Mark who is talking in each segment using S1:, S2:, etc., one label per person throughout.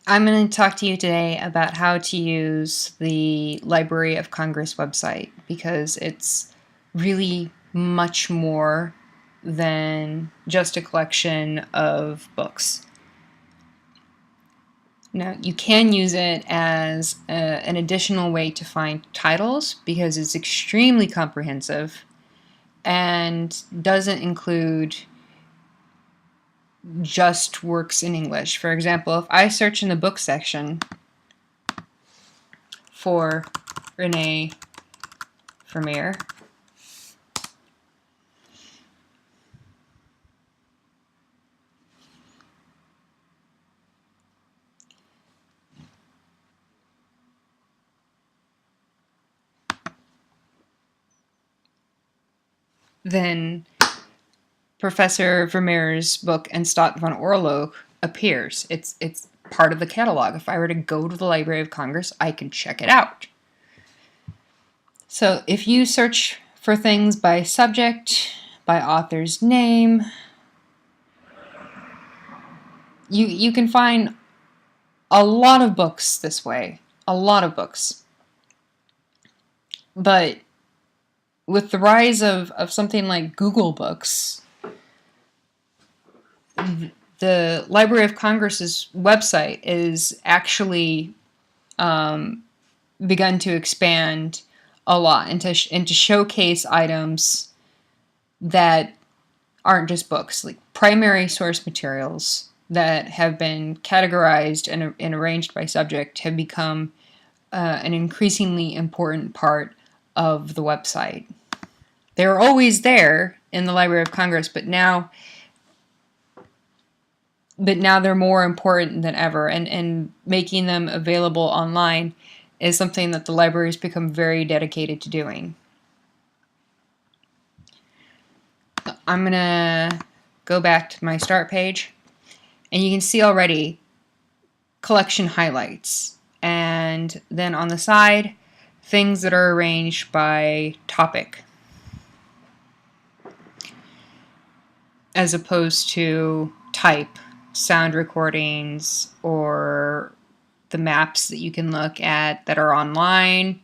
S1: I'm going to talk to you today about how to use the Library of Congress website because it's really much more than just a collection of books. Now, you can use it as an additional way to find titles because it's extremely comprehensive and doesn't include just works in English. For example, if I search in the book section for Renee Vermeer, then Professor Vermeer's book En Staat van Oorlog appears. It's part of the catalog. If I were to go to the Library of Congress, I can check it out. So if you search for things by subject, by author's name, you can find a lot of books this way. A lot of books. But with the rise of something like Google Books, the Library of Congress's website is actually begun to expand a lot and to showcase items that aren't just books, like primary source materials that have been categorized and arranged by subject have become an increasingly important part of the website. They're always there in the Library of Congress, but now they're more important than ever, and making them available online is something that the library has become very dedicated to doing. I'm going to go back to my start page, and you can see already collection highlights, and then on the side, things that are arranged by topic, as opposed to type, sound recordings, or the maps that you can look at that are online,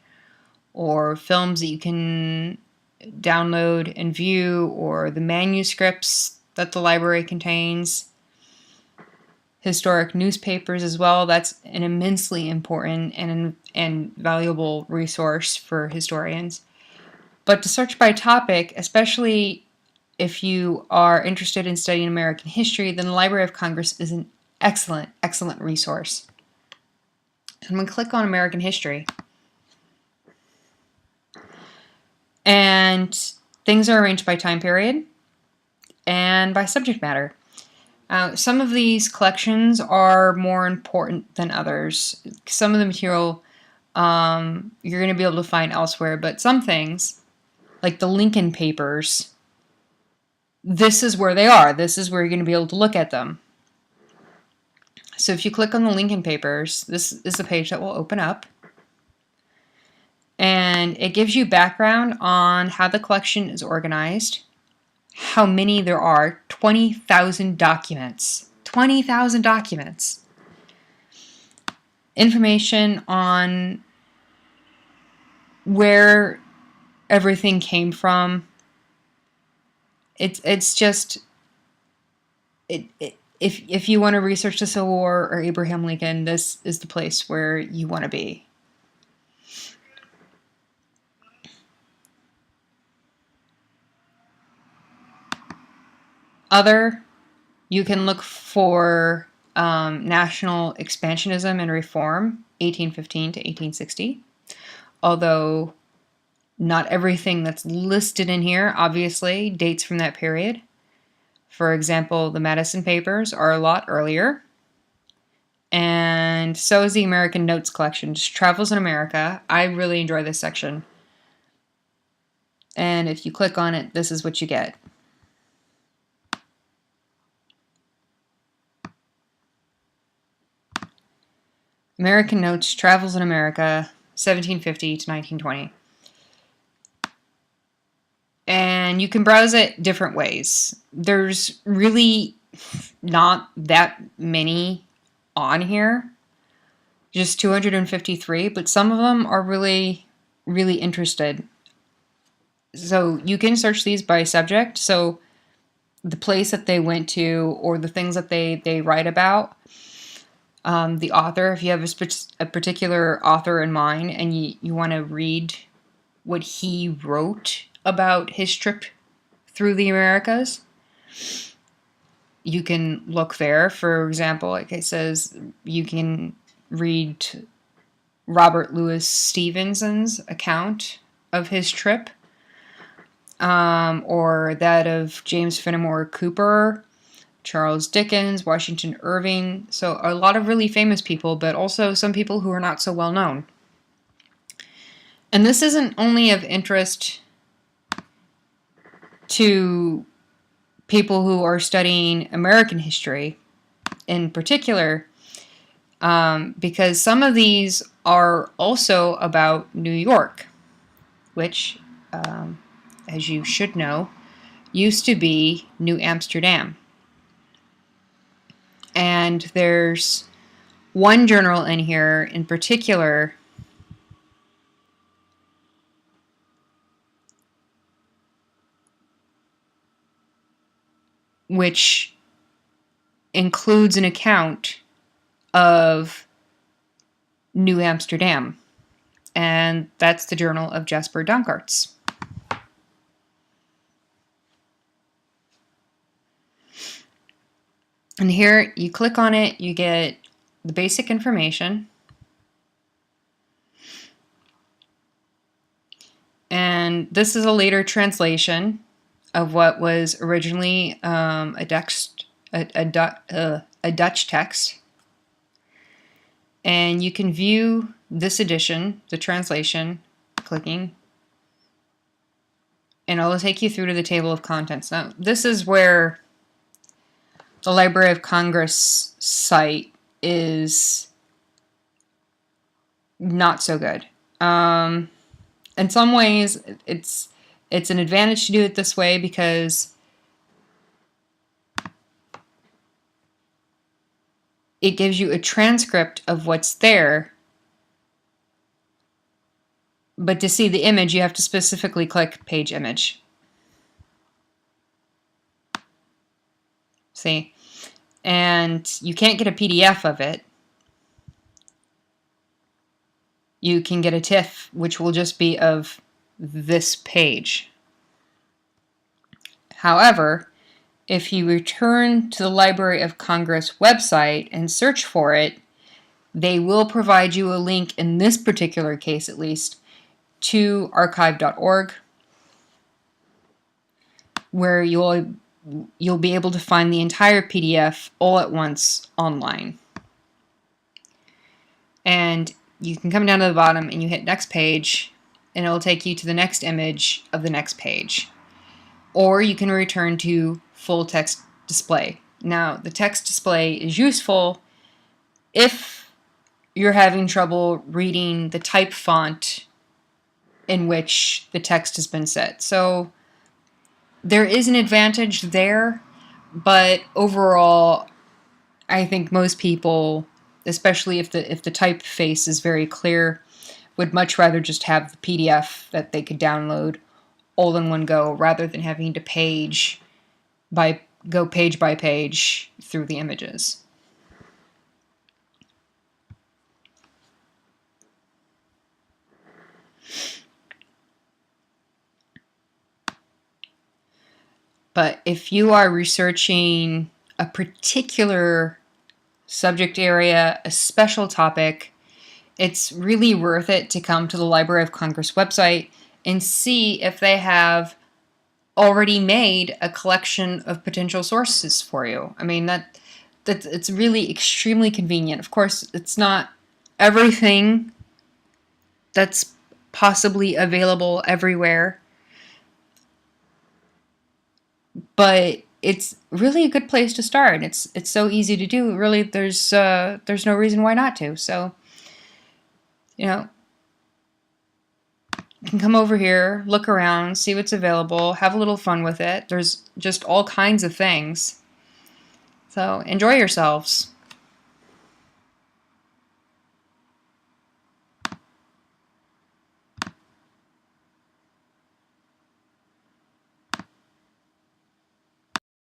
S1: or films that you can download and view, or the manuscripts that the library contains, historic newspapers as well. That's an immensely important and valuable resource for historians. But to search by topic, especially if you are interested in studying American history, then the Library of Congress is an excellent, excellent resource. I'm going to click on American history. And things are arranged by time period and by subject matter. Some of these collections are more important than others. Some of the material you're going to be able to find elsewhere, but some things, like the Lincoln Papers, this is where they are. This is where you're going to be able to look at them. So if you click on the Lincoln Papers, this is the page that will open up. And it gives you background on how the collection is organized, how many there are, 20,000 documents. 20,000 documents. Information on where everything came from. It's just if you want to research the Civil War or Abraham Lincoln, this is the place where you want to be. Other, you can look for national expansionism and reform, 1815 to 1860. Although not everything that's listed in here, obviously, dates from that period. For example, the Madison Papers are a lot earlier. And so is the American Notes collection, just Travels in America. I really enjoy this section. And if you click on it, this is what you get. American Notes, Travels in America, 1750 to 1920. And you can browse it different ways. There's really not that many on here. just 253, but some of them are really, really interested. So you can search these by subject. So the place that they went to or the things that they write about, the author, if you have a particular author in mind and you want to read what he wrote about his trip through the Americas, you can look there. For example, like it says, you can read Robert Louis Stevenson's account of his trip, or that of James Fenimore Cooper, Charles Dickens, Washington Irving. So a lot of really famous people, but also some people who are not so well known. And this isn't only of interest to people who are studying American history in particular, because some of these are also about New York, which, as you should know, used to be New Amsterdam. And there's one journal in here in particular which includes an account of New Amsterdam, and that's the Journal of Jasper Donkarts. And here you click on it, you get the basic information, and this is a later translation of what was originally a Dutch text. And you can view this edition, the translation, clicking, and it'll take you through to the table of contents. Now, this is where the Library of Congress site is not so good. In some ways, it's an advantage to do it this way because it gives you a transcript of what's there. But to see the image, you have to specifically click Page Image. See? And you can't get a PDF of it. You can get a TIFF, which will just be of this page. However, if you return to the Library of Congress website and search for it, they will provide you a link, in this particular case at least, to archive.org, where you'll be able to find the entire PDF all at once online. And you can come down to the bottom and you hit next page, and it'll take you to the next image of the next page. Or you can return to full text display. Now, the text display is useful if you're having trouble reading the type font in which the text has been set. So there is an advantage there, but overall, I think most people, especially if the typeface is very clear, would much rather just have the PDF that they could download all in one go, rather than having to go page by page through the images. But if you are researching a particular subject area, a special topic, it's really worth it to come to the Library of Congress website and see if they have already made a collection of potential sources for you. I mean, it's really extremely convenient. Of course, it's not everything that's possibly available everywhere, but it's really a good place to start. It's so easy to do. Really, there's no reason why not to. So, you can come over here, look around, see what's available, have a little fun with it. There's just all kinds of things. So enjoy yourselves.